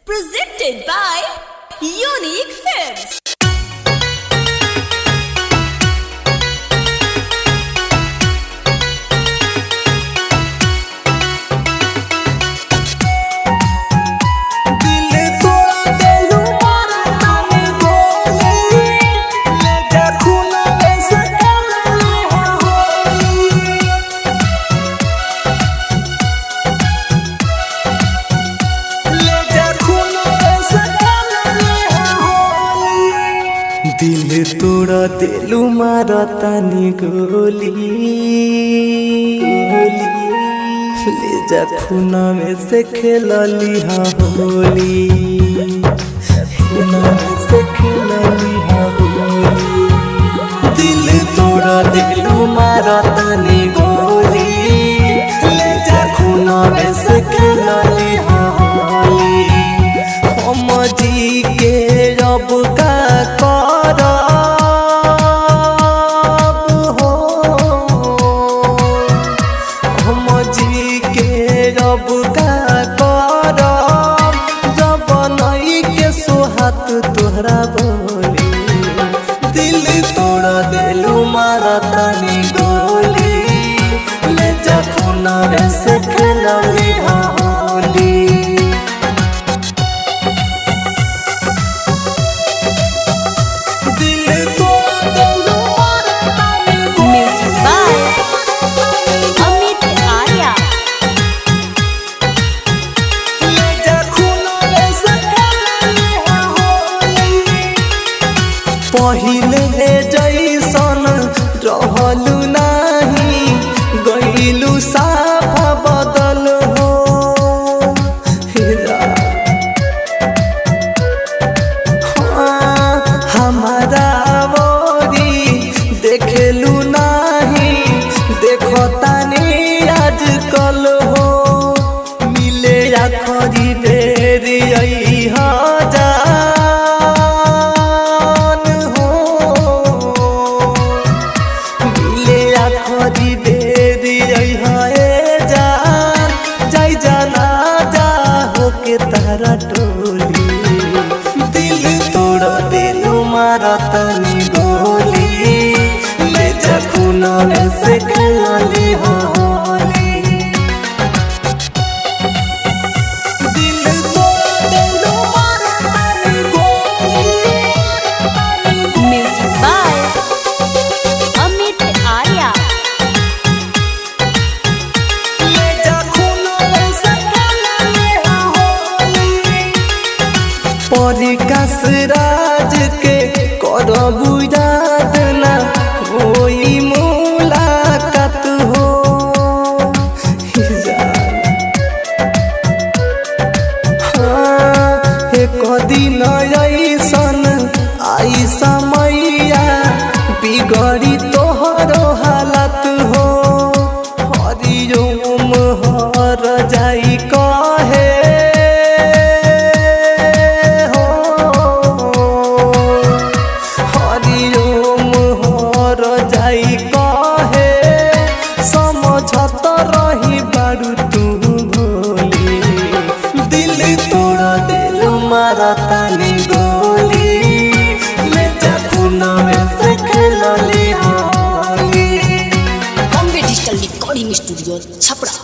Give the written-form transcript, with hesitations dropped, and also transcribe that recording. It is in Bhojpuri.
Presented by Unique Films. दिल तोड़ा दिलू मारा तानी गोली ले जा खूना में से खेलली हाँ होली खूना में से खेलली हाँ होली दिल तोड़ा दिलू मारा तानी गोली ले जा खूना में से खेलली हाँ होली हम जी के रब का तोहरा बोली दिल तोड़ा दिलू मारा तानी गोली ले जा खूना से खेलली होली दिल तोड़ा दिलू मारा तानी Music by Amit Arya. ले जा खूना से खेलली पहिले जैसन रहलू नाही गईलू साफा बदल हो हमारा बोरी देखेलू नाही देखतानी आजकल हो मिले आखरी बेरी जा तारा टोली दिल तोड़ा दिलू मारा तानी गोली ले जा खूना से खेलली होली दिल तोड़ा दिलू मारा तानी गोली Music by Amit Arya. ले जा खूना से खेलली परिकास राज के करबू याद ना होई मुलाकात हो एक दिन ऐसन आई समैया बिगड़ी तोहरो हालत हो हरिओम हर जाई कहे समझत रही बारू तू भोली दिल तोड़ा दिलू मारा तानी गोली ले जा खूना से खेलली Holi Bombay Digital Recording Studio, Chapra.